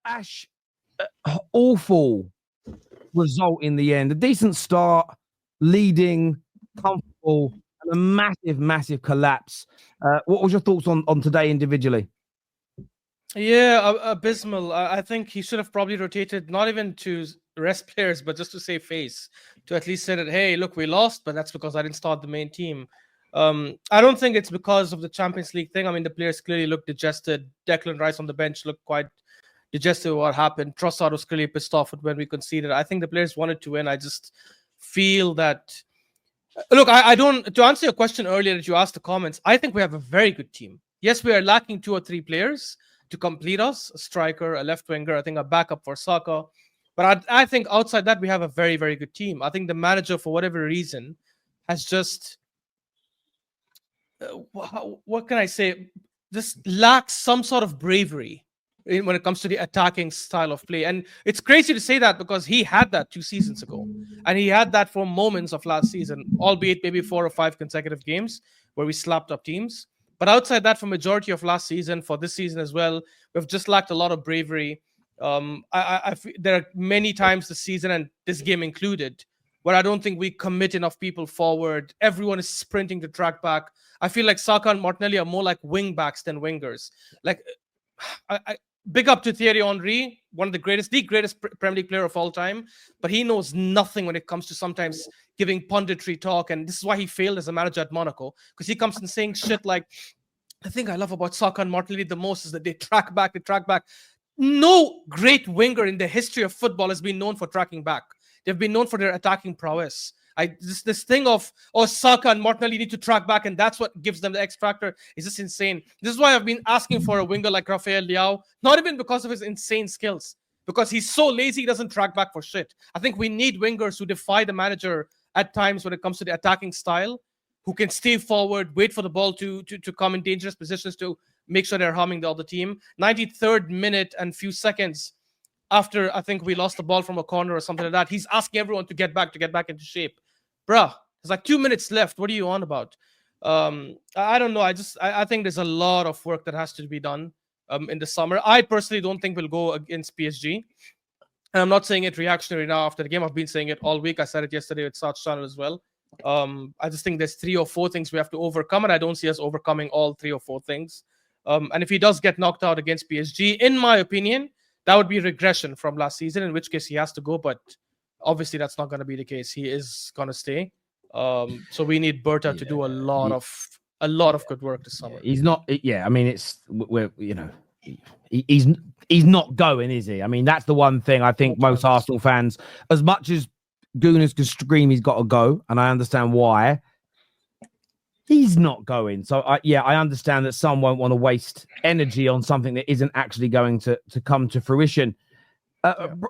Ash, awful result in the end. A decent start, leading, comfortable, and a massive, massive collapse. What was your thoughts on today individually? Yeah, abysmal. I think he should have probably rotated, not even to rest players, but just to save face, to at least say that, hey, look, we lost, but that's because I didn't start the main team. I don't think it's because of the Champions League thing. I mean, the players clearly looked digested. Declan Rice on the bench looked quite digested with what happened. Trossard was clearly pissed off with when we conceded. I think the players wanted to win. I just feel that. Look, I don't. To answer your question earlier that you asked the comments, I think we have a very good team. Yes, we are lacking 2 or 3 players to complete us: a striker, a left winger, I think a backup for Saka. But I think outside that, we have a very, very good team. I think the manager, for whatever reason, has just what can I say? Just lacks some sort of bravery when it comes to the attacking style of play. And it's crazy to say that because he had that 2 seasons ago, and he had that for moments of last season, albeit maybe 4 or 5 consecutive games where we slapped up teams. But outside that, for majority of last season, for this season as well, we've just lacked a lot of bravery. There are many times this season, and this game included, where I don't think we commit enough people forward. Everyone is sprinting to track back. I feel like Saka and Martinelli are more like wing backs than wingers. Like, big up to Thierry Henry, one of the greatest Premier League player of all time, but he knows nothing when it comes to sometimes giving punditry talk, and this is why he failed as a manager at Monaco, because he comes in saying shit like, the thing I love about Saka and Martinelli the most is that they track back. No great winger in the history of football has been known for tracking back. They've been known for their attacking prowess. This thing of Saka and Martinelli need to track back, and that's what gives them the X factor is just insane. This is why I've been asking for a winger like Rafael Leao, not even because of his insane skills, because he's so lazy he doesn't track back for shit. I think we need wingers who defy the manager at times when it comes to the attacking style, who can stay forward, wait for the ball to come in dangerous positions to make sure they're harming the other team. 93rd minute and few seconds after I think we lost the ball from a corner or something like that, he's asking everyone to get back into shape. Bruh, there's like 2 minutes left. What are you on about? I don't know. I think there's a lot of work that has to be done in the summer. I personally don't think we'll go against PSG. And I'm not saying it reactionary now after the game. I've been saying it all week. I said it yesterday with South Channel as well. I just think there's 3 or 4 things we have to overcome, and I don't see us overcoming all 3 or 4 things. And if he does get knocked out against PSG, in my opinion, that would be regression from last season, in which case he has to go. But obviously, that's not going to be the case. He is going to stay. So we need Berta to do a lot of good work this summer. He's not. Yeah, I mean, he's not going, is he? I mean, that's the one thing I think most Arsenal fans, as much as Gooners can scream he's got to go, and I understand why, he's not going. So I understand that some won't want to waste energy on something that isn't actually going to come to fruition.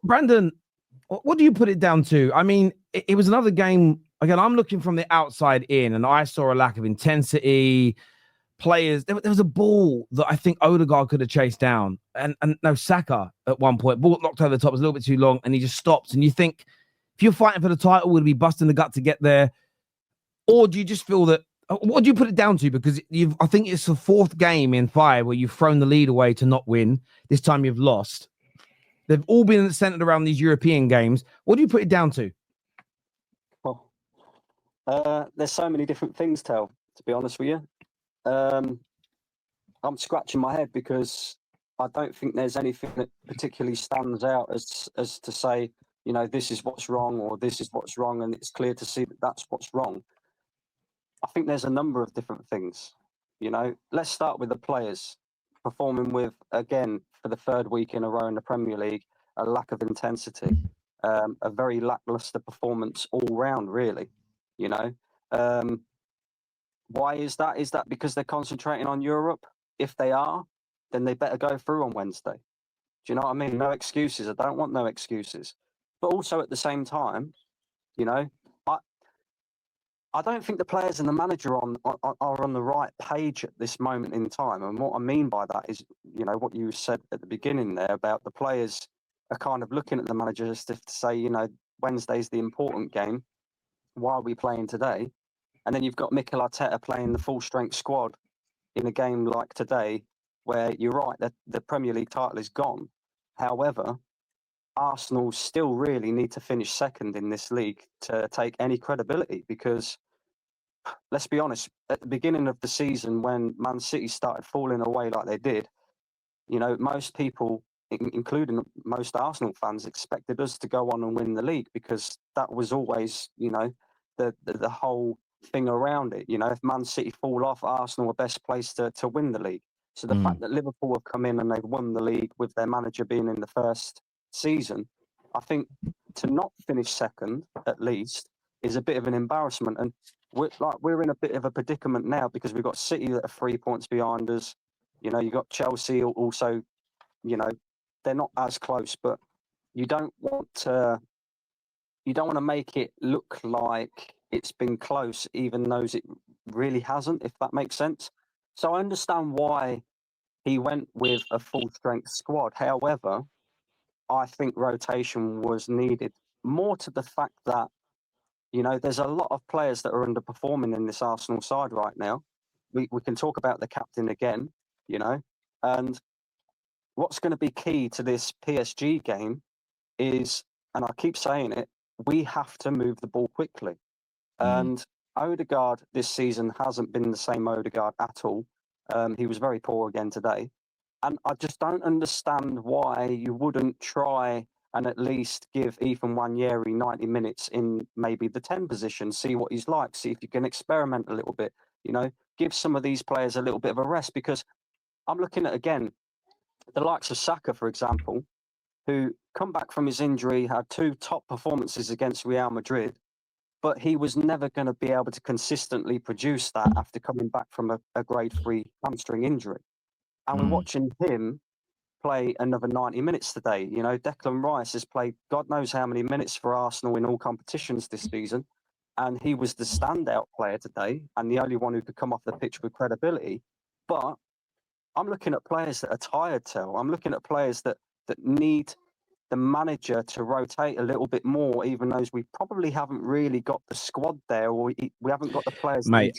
Brandon, what do you put it down to? I mean, it was another game. Again, I'm looking from the outside in, and I saw a lack of intensity. Players, there was a ball that I think Odegaard could have chased down, and no, Saka at one point, ball knocked over the top, was a little bit too long, and he just stops. And you think, if you're fighting for the title, would he be busting the gut to get there? Or do you just feel that, what do you put it down to? Because I think it's the 4th game in 5 where you've thrown the lead away to not win. This time you've lost. They've all been centered around these European games. What do you put it down to? Well, there's so many different things, to be honest with you. I'm scratching my head because I don't think there's anything that particularly stands out as to say, this is what's wrong or this is what's wrong, and it's clear to see that that's what's wrong. I think there's a number of different things. Let's start with the players performing with, again, for the 3rd week in a row in the Premier League, a lack of intensity, a very lackluster performance all round, really. Why is that? Is that because they're concentrating on Europe? If they are, then they better go through on Wednesday. Do you know what I mean? No excuses. I don't want no excuses. But also at the same time, I don't think the players and the manager are on the right page at this moment in time. And what I mean by that is, what you said at the beginning there about the players are kind of looking at the manager as if to say, Wednesday's the important game. Why are we playing today? And then you've got Mikel Arteta playing the full-strength squad in a game like today, where you're right, that the Premier League title is gone. However, Arsenal still really need to finish second in this league to take any credibility, because let's be honest, at the beginning of the season when Man City started falling away like they did, most people, including most Arsenal fans, expected us to go on and win the league, because that was always, the whole thing around it. If Man City fall off, Arsenal are best placed to win the league. So the fact that Liverpool have come in and they've won the league with their manager being in the first season, I think to not finish second, at least, is a bit of an embarrassment. And we're in a bit of a predicament now, because we've got City that are 3 points behind us. You've got Chelsea also, they're not as close, but you don't want to make it look like it's been close, even though it really hasn't, if that makes sense. So I understand why he went with a full strength squad. However, I think rotation was needed, more to the fact that, there's a lot of players that are underperforming in this Arsenal side right now. We can talk about the captain again, and what's going to be key to this PSG game is, and I keep saying it, we have to move the ball quickly. And Odegaard this season hasn't been the same Odegaard at all. He was very poor again today. And I just don't understand why you wouldn't try and at least give Ethan Nwaneri 90 minutes in maybe the 10 position, see what he's like, see if you can experiment a little bit, give some of these players a little bit of a rest. Because I'm looking at, again, the likes of Saka, for example, who come back from his injury, had 2 top performances against Real Madrid, but he was never going to be able to consistently produce that after coming back from a grade 3 hamstring injury. And we're watching him play another 90 minutes today. Declan Rice has played God knows how many minutes for Arsenal in all competitions this season, and he was the standout player today and the only one who could come off the pitch with credibility. But I'm looking at players that are tired, Tel. I'm looking at players that need the manager to rotate a little bit more, even though we probably haven't really got the squad there, or we haven't got the players. Mate,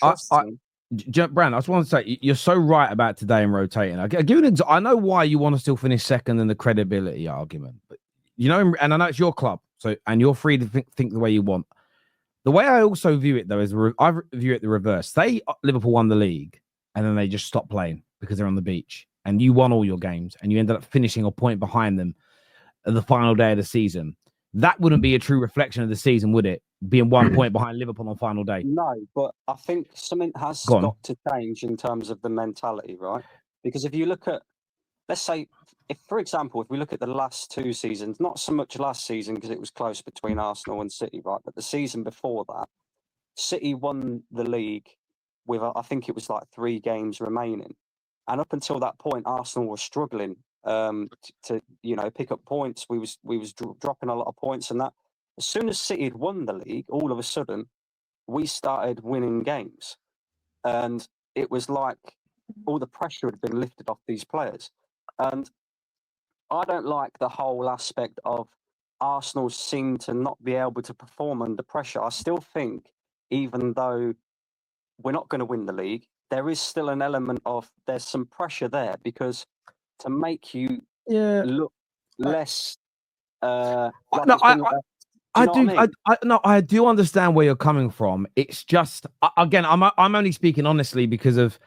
Brand, I just want to say, you're so right about today and rotating. I know why you want to still finish second in the credibility argument, but and I know it's your club, and you're free to think the way you want. The way I also view it, though, is I view it the reverse. Liverpool won the league, and then they just stopped playing because they're on the beach, and you won all your games, and you ended up finishing a point behind them at the final day of the season. That wouldn't be a true reflection of the season, would it? Being 1 point behind Liverpool on final day. No, but I think something has got to change in terms of the mentality, right? Because if you look at, let's say, for example, if we look at the last 2 seasons, not so much last season because it was close between Arsenal and City, right? But the season before that, City won the league with, I think it was like 3 games remaining. And up until that point, Arsenal was struggling to pick up points. We was dropping a lot of points, and that as soon as City had won the league, all of a sudden we started winning games, and it was like all the pressure had been lifted off these players. And I don't like the whole aspect of Arsenal seem to not be able to perform under pressure. I still think, even though we're not going to win the league, there is still an element of there's some pressure there, because to make you look less. I do understand where you're coming from. It's just, again, I'm only speaking honestly because of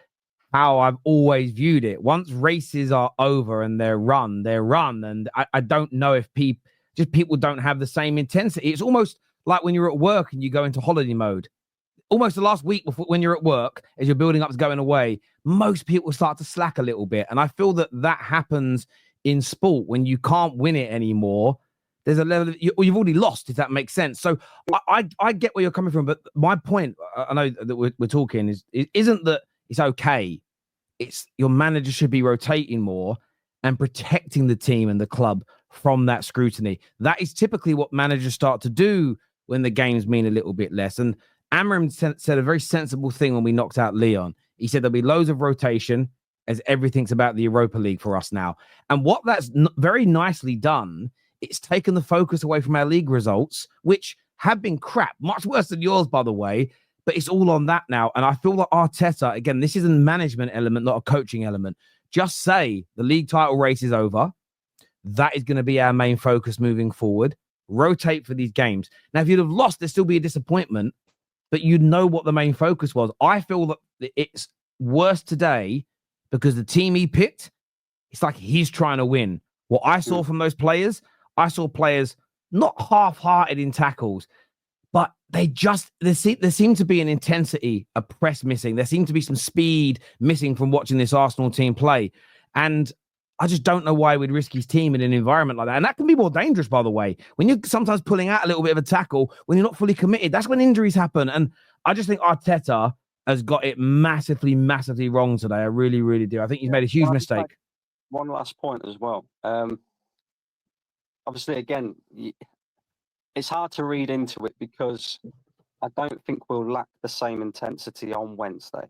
how I've always viewed it. Once races are over and they're run, and I don't know if people don't have the same intensity. It's almost like when you're at work and you go into holiday mode. Almost the last week before, when you're at work, as you're building up to going away, most people start to slack a little bit. And I feel that happens in sport when you can't win it anymore. There's a level of you've already lost, if that makes sense. So I get where you're coming from, but my point, I know that we're talking, isn't that it's okay. It's your manager should be rotating more and protecting the team and the club from that scrutiny. That is typically what managers start to do when the games mean a little bit less. And Amram said a very sensible thing when we knocked out Lyon. He said there'll be loads of rotation as everything's about the Europa League for us now. And what that's very nicely done, it's taken the focus away from our league results, which have been crap, much worse than yours, by the way, but it's all on that now. And I feel that Arteta, again, this is a management element, not a coaching element. Just say the league title race is over. that is going to be our main focus moving forward. Rotate for these games. Now, if you'd have lost, there'd still be a disappointment, but you know what the main focus was. I feel that it's worse today because the team he picked, it's like he's trying to win. What I saw from those players, I saw players not half-hearted in tackles, but there seemed to be an intensity, a press missing. There seemed to be some speed missing from watching this Arsenal team play. And I just don't know why we'd risk his team in an environment like that. And that can be more dangerous, by the way. When you're sometimes pulling out a little bit of a tackle, when you're not fully committed, that's when injuries happen. And I just think Arteta has got it massively, massively wrong today. I really, really do. I think he's made a huge mistake. One last point as well. Obviously, again, it's hard to read into it because I don't think we'll lack the same intensity on Wednesday.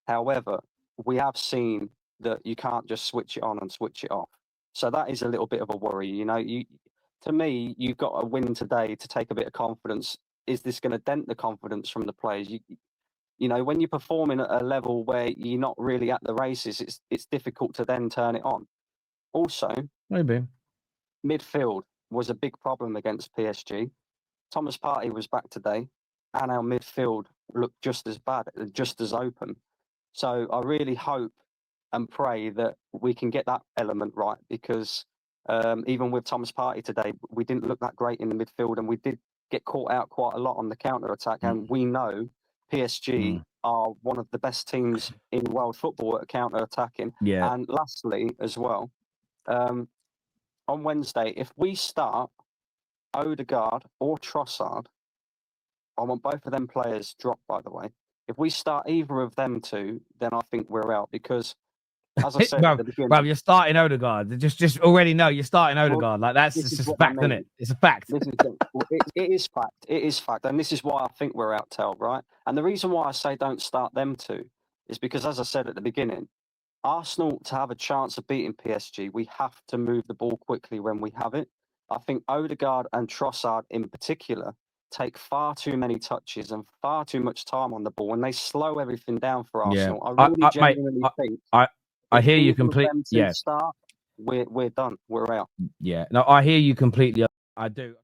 However, we have seen that you can't just switch it on and switch it off. So that is a little bit of a worry. You know, to me, you've got to win today to take a bit of confidence. Is this going to dent the confidence from the players? You know, when you're performing at a level where you're not really at the races, it's difficult to then turn it on. Also, maybe midfield was a big problem against PSG. Thomas Partey was back today, and our midfield looked just as bad, just as open. So I really hope and pray that we can get that element right, because even with Thomas Partey today, we didn't look that great in the midfield, and we did get caught out quite a lot on the counter attack. And we know PSG are one of the best teams in world football at counter attacking. Yeah. And lastly, as well, on Wednesday, if we start Odegaard or Trossard, I want both of them players dropped, by the way. If we start either of them two, then I think we're out, because, as I said, at the beginning, you're starting Odegaard. Just already know you're starting Odegaard. Like that's just a fact, isn't it? It's a fact. It is fact. It is fact, and this is why I think we're out, Tel, right? And the reason why I say don't start them two is because, as I said at the beginning, Arsenal, to have a chance of beating PSG, we have to move the ball quickly when we have it. I think Odegaard and Trossard in particular take far too many touches and far too much time on the ball, and they slow everything down for Arsenal. Yeah. I really genuinely think I hear you completely. Yeah, start, we're done. We're out. Yeah, no, I hear you completely. I do.